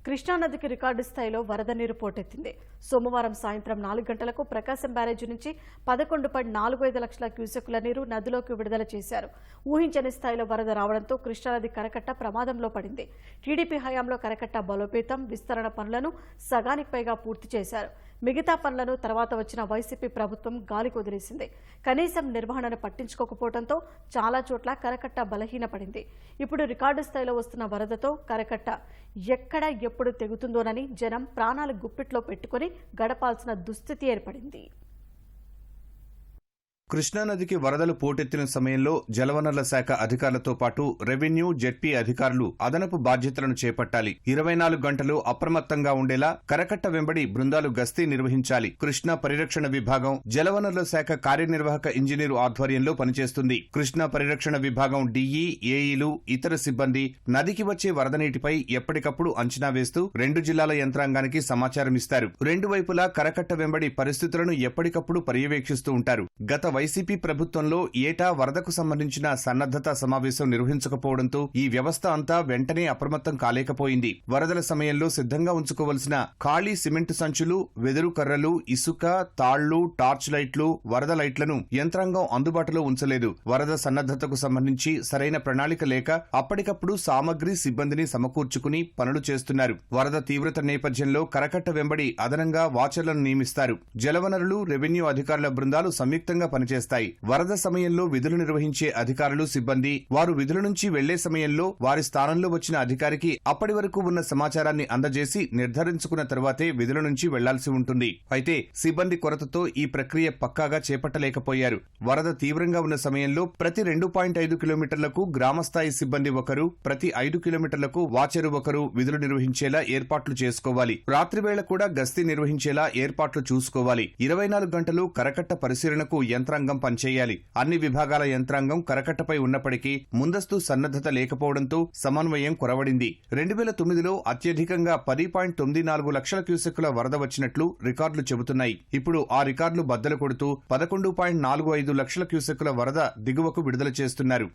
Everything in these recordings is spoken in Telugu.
కృష్ణానదికి రికార్డు స్థాయిలో వరద నీరు పోటెత్తింది. సోమవారం సాయంత్రం 4 గంటలకు ప్రకాశం బ్యారేజీ నుంచి 11.45 లక్షల క్యూసెక్కుల నీరు నదిలోకి విడుదల చేశారు. ఊహించని స్థాయిలో వరద రావడంతో కృష్ణానది కరకట్ట ప్రమాదంలో పడింది. టీడీపీ హయాంలో కరకట్ట బలోపేతం, విస్తరణ పనులను సగానికి పైగా పూర్తి చేశారు. మిగతా పనులను తర్వాత వచ్చిన వైసీపీ ప్రభుత్వం గాలికి వదిలేసింది. కనీసం నిర్వహణను పట్టించుకోకపోవడంతో చాలా చోట్ల కరకట్ట బలహీనపడింది. ఇప్పుడు రికార్డు స్థాయిలో వస్తున్న వరదతో కరకట్ట ఎక్కడ ఎప్పుడు తెగుతుందోనని జనం ప్రాణాలు గుప్పిట్లో పెట్టుకుని గడపాల్సిన దుస్థితి ఏర్పడింది. కృష్ణానదికి వరదలు పోటెత్తిన సమయంలో జలవనరుల శాఖ అధికారులతో పాటు రెవెన్యూ, జెడ్పీ అధికారులు అదనపు బాధ్యతలను చేపట్టాలి. 24 గంటలు అప్రమత్తంగా ఉండేలా కరకట్ట వెంబడి బృందాలు గస్తీ నిర్వహించాలి. కృష్ణా పరిరక్షణ విభాగం జలవనరుల శాఖ కార్యనిర్వాహక ఇంజనీరు ఆధ్వర్యంలో పనిచేస్తుంది. కృష్ణా పరిరక్షణ విభాగం డీఈ, ఏఈలు, ఇతర సిబ్బంది నదికి వచ్చే వరద నీటిపై ఎప్పటికప్పుడు అంచనా వేస్తూ 2 జిల్లాల యంత్రాంగానికి సమాచారం ఇస్తారు. 2 వైపులా కరకట్ట వెంబడి పరిస్థితులను ఎప్పటికప్పుడు పర్యవేక్షిస్తూ ఉంటారు. గత వైసీపీ ప్రభుత్వంలో ఏటా వరదకు సంబంధించిన సన్నద్దతా సమావేశం నిర్వహించకపోవడంతో ఈ వ్యవస్థ అంతా వెంటనే అప్రమత్తం కాలేకపోయింది. వరదల సమయంలో సిద్ధంగా ఉంచుకోవలసిన ఖాళీ సిమెంటు సంచులు, వెదురు కర్రలు, ఇసుక, తాళ్లు, టార్చ్ లైట్లు, వరద లైట్లను యంత్రాంగం అందుబాటులో ఉంచలేదు. వరద సన్నద్దతకు సంబంధించి సరైన ప్రణాళిక లేక అప్పటికప్పుడు సామగ్రి, సిబ్బందిని సమకూర్చుకుని పనులు చేస్తున్నారు. వరద తీవ్రత నేపథ్యంలో కరకట్ట వెంబడి అదనంగా వాచర్లను నియమిస్తారు. జలవనరులు, రెవెన్యూ అధికారుల బృందాలు సంయుక్తంగా పనిచేస్తాయి. వరద సమయంలో విధులు నిర్వహించే అధికారులు, సిబ్బంది వారు విధుల నుంచి వెళ్లే సమయంలో వారి స్థానంలో వచ్చిన అధికారికి అప్పటి వరకు ఉన్న సమాచారాన్ని అందజేసి నిర్ధారించుకున్న తర్వాతే విధుల నుంచి వెళ్లాల్సి ఉంటుంది. అయితే సిబ్బంది కొరతతో ఈ ప్రక్రియ పక్కాగా చేపట్టలేకపోయారు. వరద తీవ్రంగా ఉన్న సమయంలో ప్రతి 2.5 కిలోమీటర్లకు గ్రామస్థాయి సిబ్బంది ఒకరు, ప్రతి 5 కిలోమీటర్లకు వాచరు ఒకరు విధులు నిర్వహించేలా ఏర్పాట్లు చేసుకోవాలి. రాత్రివేళ కూడా గస్తీ నిర్వహించేలా ఏర్పాట్లు చూసుకోవాలి. 24 గంటలు కరకట్ట పరిశీలనకు యంత్రాంగం పనిచేయాలి. అన్ని విభాగాల యంత్రాంగం కరకట్టపై ఉన్నప్పటికీ ముందస్తు సన్నద్దత లేకపోవడంతో సమన్వయం కొరవడింది. 2009లో అత్యధికంగా 10.94 లక్షల క్యూసెక్కుల వరద వచ్చినట్లు రికార్డులు చెబుతున్నాయి. ఇప్పుడు ఆ రికార్డులు బద్దలు కొడుతూ 11.45 లక్షల క్యూసెక్కుల వరద దిగువకు విడుదల చేస్తున్నారు.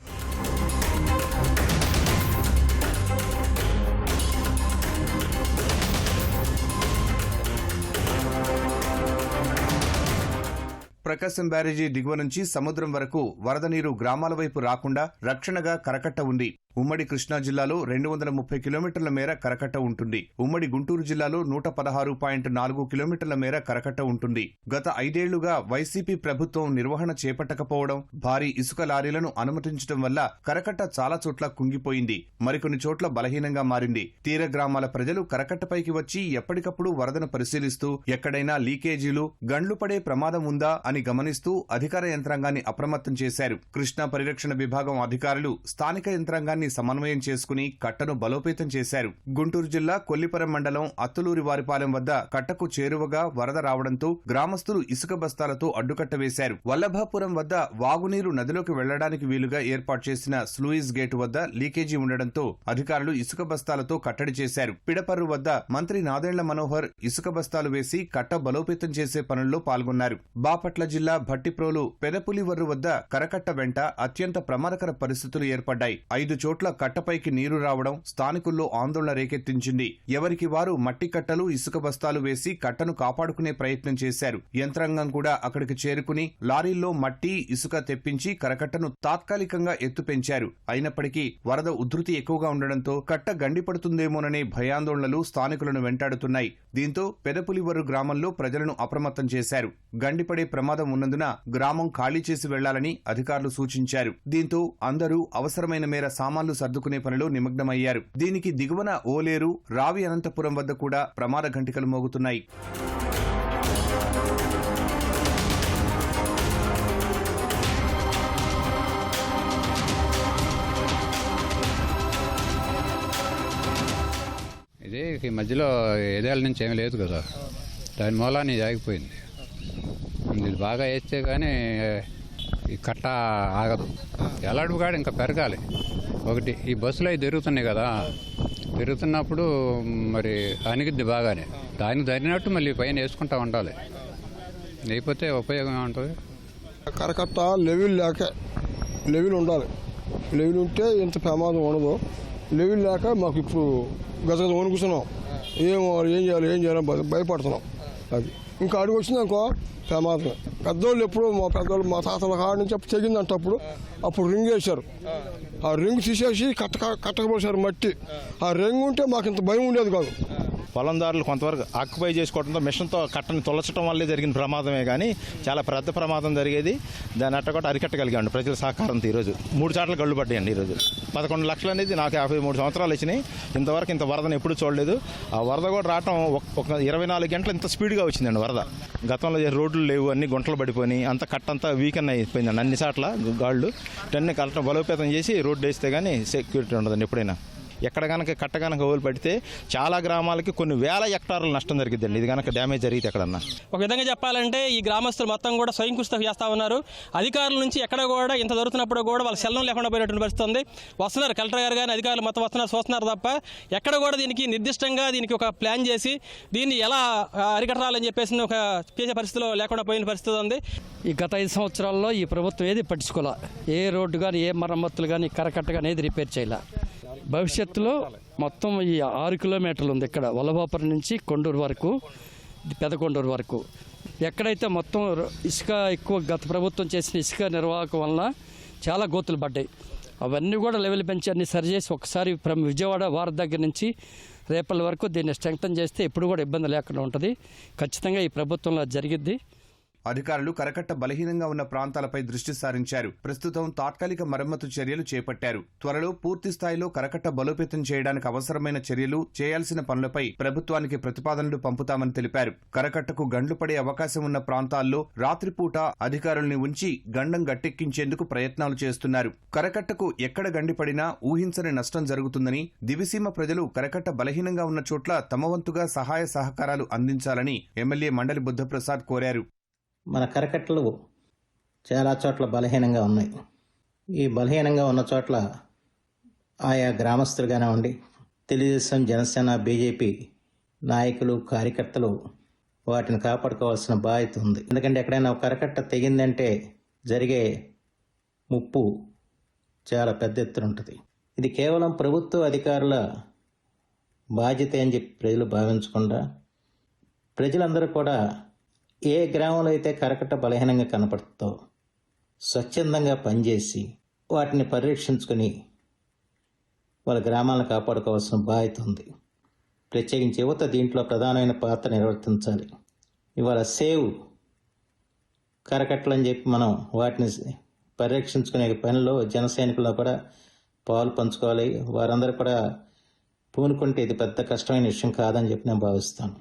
ప్రకాశం బ్యారేజీ దిగువ నుంచి సముద్రం వరకు వరద నీరు గ్రామాల వైపు రాకుండా రక్షణగా కరకట్ట ఉంది. ఉమ్మడి కృష్ణా జిల్లాలో 230 కిలోమీటర్ల మేర కరకట్ట ఉంటుంది. ఉమ్మడి గుంటూరు జిల్లాలో 116.4 కిలోమీటర్ల మేర కరకట్ట ఉంటుంది. గత 5 ఏళ్లుగా వైసీపీ ప్రభుత్వం నిర్వహణ చేపట్టకపోవడం, భారీ ఇసుక లారీలను అనుమతించడం వల్ల కరకట్ట చాలా చోట్ల కుంగిపోయింది. మరికొన్ని చోట్ల బలహీనంగా మారింది. తీర గ్రామాల ప్రజలు కరకట్టపైకి వచ్చి ఎప్పటికప్పుడు వరదను పరిశీలిస్తూ ఎక్కడైనా లీకేజీలు, గండ్లు పడే ప్రమాదం ఉందా అని గమనిస్తూ అధికార యంత్రాంగాన్ని అప్రమత్తం చేశారు. కృష్ణా పరిరక్షణ విభాగం అధికారులు స్థానిక యంత్రాంగాన్ని సమన్వయం చేసుకుని కట్టను బలోపేతం చేశారు. గుంటూరు జిల్లా కొల్లిపురం మండలం అత్తులూరి వారిపాలెం వద్ద కట్టకు చేరువగా వరద రావడంతో గ్రామస్తులు ఇసుక బస్తాలతో అడ్డుకట్ట వేశారు. వల్లభాపురం వద్ద వాగునీరు నదిలోకి వెళ్లడానికి వీలుగా ఏర్పాటు చేసిన స్లూయిస్ గేటు వద్ద లీకేజీ ఉండడంతో అధికారులు ఇసుక బస్తాలతో కట్టడి చేశారు. పిడపర్రు వద్ద మంత్రి నాదెండ్ల మనోహర్ ఇసుక బస్తాలు వేసి కట్ట బలోపేతం చేసే పనుల్లో పాల్గొన్నారు. బాపట్ల జిల్లా భట్టిప్రోలు పెదపులివర్రు వద్ద కరకట్ట వెంట అత్యంత ప్రమాదకర పరిస్థితులు ఏర్పడ్డాయి. 5 చోట్ల కట్టపైకి నీరు రావడం స్థానికుల్లో ఆందోళన రేకెత్తించింది. ఎవరికి వారు మట్టి కట్టలు, ఇసుక బస్తాలు వేసి కట్టను కాపాడుకునే ప్రయత్నం చేశారు. యంత్రాంగం కూడా అక్కడికి చేరుకుని లారీల్లో మట్టి, ఇసుక తెప్పించి కరకట్టను తాత్కాలికంగా ఎత్తు పెంచారు. అయినప్పటికీ వరద ఉధృతి ఎక్కువగా ఉండడంతో కట్ట గండిపడుతుందేమోననే భయాందోళనలు స్థానికులను వెంటాడుతున్నాయి. దీంతో పెదపులివర్రు గ్రామంలో ప్రజలను అప్రమత్తం చేశారు. గండిపడే ప్రమాదం ఉన్నందున గ్రామం ఖాళీ చేసి వెళ్లాలని అధికారులు సూచించారు. దీంతో అందరూ అవసరమైన మేర సామాన్లు సర్దుకునే పనిలో నిమగ్నమయ్యారు. దీనికి దిగువన ఓలేరు, రావి అనంతపురం వద్ద కూడా ప్రమాద ఘంటికలు మోగుతున్నాయి. ఇదే ఈ మధ్యలో ఏదేళ్ళ నుంచి ఏమీ లేదు కదా, దాని మూలాన్ని ఆగిపోయింది. ఇది బాగా వేస్తే కానీ ఈ కట్ట ఆగదు. ఎలాంటి కాడ ఇంకా పెరగాలి. ఒకటి ఈ బస్సులు అవి తిరుగుతున్నాయి కదా, తిరుగుతున్నప్పుడు మరి అనిగిద్ది బాగానే, దానికి తగినట్టు మళ్ళీ పైన వేసుకుంటా ఉండాలి. లేకపోతే ఉపయోగం ఏముంటుంది? కరకట్ట లెవెల్ ఉండాలి. లెవెల్ ఉంటే ఇంత ప్రమాదం ఉండదు. లెవెల్ లేక మాకు ఇప్పుడు గజగజ వణుకుతున్నాం. ఏం చేయాలని భయపడుతున్నాం. అది ఇంకా అడుగు వచ్చిందనుకో ప్రమాదమే. పెద్దోళ్ళు ఎప్పుడు మా పెద్దోళ్ళు మా తాతల కాడ నుంచి తెగిందంట. అప్పుడు రింగ్ వేశారు. ఆ రింగ్ తీసేసి కట్టకపోసారు మట్టి. ఆ రింగ్ ఉంటే మాకు ఇంత భయం ఉండేది కాదు. పొలందారులు కొంతవరకు ఆక్యుపై చేసుకోవడంతో మిషన్తో కట్టని తొలచడం వల్లే జరిగిన ప్రమాదమే కానీ చాలా పెద్ద ప్రమాదం జరిగేది. దాన్ని అట్టగొట్ట అరికట్టగలిగాండి ప్రజల సహకారంతో. ఈరోజు 3 చాట్ల గళ్ళు పడ్డాయండి. ఈరోజు 11 లక్షలు అనేది నాకు 53 సంవత్సరాలు వచ్చినాయి. ఇంతవరకు ఇంత వరదను ఎప్పుడు చూడలేదు. ఆ వరద కూడా రావటం ఒక 24 గంటలు ఇంత స్పీడ్గా వచ్చిందండి వరద. గతంలో రోడ్లు లేవు, అన్ని గుంటలు పడిపోయి అంత కట్టంతా వీకెన్ అయిపోయిందండి. అన్ని చాట్ల గాళ్ళు టెన్ని కట్టడం బలోపేతం చేసి రోడ్డు వేస్తే కానీ సెక్యూరిటీ ఉండదండి. ఎప్పుడైనా ఎక్కడ కనుక కట్ట కనుక ఓలు పడితే చాలా గ్రామాలకి కొన్ని వేల హెక్టార్ల నష్టం జరిగిద్దండి. ఇది కనుక డ్యామేజ్ జరిగితే ఎక్కడన్నా. ఒక విధంగా చెప్పాలంటే ఈ గ్రామస్తులు మొత్తం కూడా స్వయం కృషితో చేస్తూ ఉన్నారు. అధికారుల నుంచి ఎక్కడ కూడా ఇంత దొరుకుతున్నప్పుడు కూడా వాళ్ళ సెల్లం లేకుండా పోయినటువంటి పరిస్థితి ఉంది. వస్తున్నారు కలెక్టర్ గారు కానీ అధికారులు మొత్తం వస్తున్నారు, చూస్తున్నారు తప్ప ఎక్కడ కూడా దీనికి నిర్దిష్టంగా దీనికి ఒక ప్లాన్ చేసి దీన్ని ఎలా అరికట్టాలని చెప్పేసి ఒక చేసే పరిస్థితిలో లేకుండా పోయిన పరిస్థితి ఉంది. ఈ గత 5 సంవత్సరాల్లో ఈ ప్రభుత్వం ఏది పట్టించుకోలే. ఏ రోడ్డు కానీ ఏ మరమ్మతులు కానీ కరకట్ట కానీ ఏది రిపేర్ చేయలే. భవిష్యత్తులో మొత్తం ఈ 6 కిలోమీటర్లు ఉంది ఇక్కడ వల్లభాపురం నుంచి కొండూరు వరకు, పెదకొండూరు వరకు. ఎక్కడైతే మొత్తం ఇసుక ఎక్కువ గత ప్రభుత్వం చేసిన ఇసుక నిర్వాహకం వలన చాలా గోతులు పడ్డాయి. అవన్నీ కూడా లెవెల్ పెంచి అన్ని సరిచేసి ఒకసారి విజయవాడ వారి దగ్గర నుంచి రేపటి వరకు దీన్ని స్ట్రెంగ్తన్ చేస్తే ఎప్పుడు కూడా ఇబ్బంది లేకుండా ఉంటుంది. ఖచ్చితంగా ఈ ప్రభుత్వంలో జరిగిద్ది. అధికారులు కరకట్ట బలహీనంగా ఉన్న ప్రాంతాలపై దృష్టి సారించారు. ప్రస్తుతం తాత్కాలిక మరమ్మతు చర్యలు చేపట్టారు. త్వరలో పూర్తి స్థాయిలో కరకట్ట బలోపేతం చేయడానికి అవసరమైన చర్యలు, చేయాల్సిన పనులపై ప్రభుత్వానికి ప్రతిపాదనలు పంపుతామని తెలిపారు. కరకట్టకు గండ్లు పడే అవకాశం ఉన్న ప్రాంతాల్లో రాత్రిపూట అధికారుల్ని ఉంచి గండం గట్టెక్కించేందుకు ప్రయత్నాలు చేస్తున్నారు. కరకట్టకు ఎక్కడ గండి పడినా ఊహించని నష్టం జరుగుతుందని, దివిసీమ ప్రజలు కరకట్ట బలహీనంగా ఉన్న చోట్ల తమ వంతుగా సహాయ సహకారాలు అందించాలని ఎమ్మెల్యే మండలి బుద్ధప్రసాద్ కోరారు. మన కరకట్టలు చాలా చోట్ల బలహీనంగా ఉన్నాయి. ఈ బలహీనంగా ఉన్న చోట్ల ఆయా గ్రామస్తులు కానివ్వండి, తెలుగుదేశం, జనసేన, బీజేపీ నాయకులు, కార్యకర్తలు వాటిని కాపాడుకోవాల్సిన బాధ్యత ఉంది. ఎందుకంటే ఎక్కడైనా కరకట్ట తెగిందంటే జరిగే ముప్పు చాలా పెద్ద ఎత్తున ఉంటుంది. ఇది కేవలం ప్రభుత్వ అధికారుల బాధ్యత అని చెప్పి ప్రజలు భావించకుండా ప్రజలందరూ కూడా ఏ గ్రామంలో అయితే కరకట్ట బలహీనంగా కనపడుతుందో స్వచ్ఛందంగా పనిచేసి వాటిని పరిరక్షించుకొని వాళ్ళ గ్రామాలను కాపాడుకోవాల్సిన బాధ్యత ఉంది. ప్రత్యేకించి యువత దీంట్లో ప్రధానమైన పాత్ర నిర్వర్తించాలి. ఇవాళ సేవ్ కరకట్టలని చెప్పి మనం వాటిని పరిరక్షించుకునే పనిలో జన సైనికుల్లో కూడా పాలు పంచుకోవాలి. వారందరూ కూడా పూనుకుంటే ఇది పెద్ద కష్టమైన విషయం కాదని చెప్పి నేను భావిస్తాను.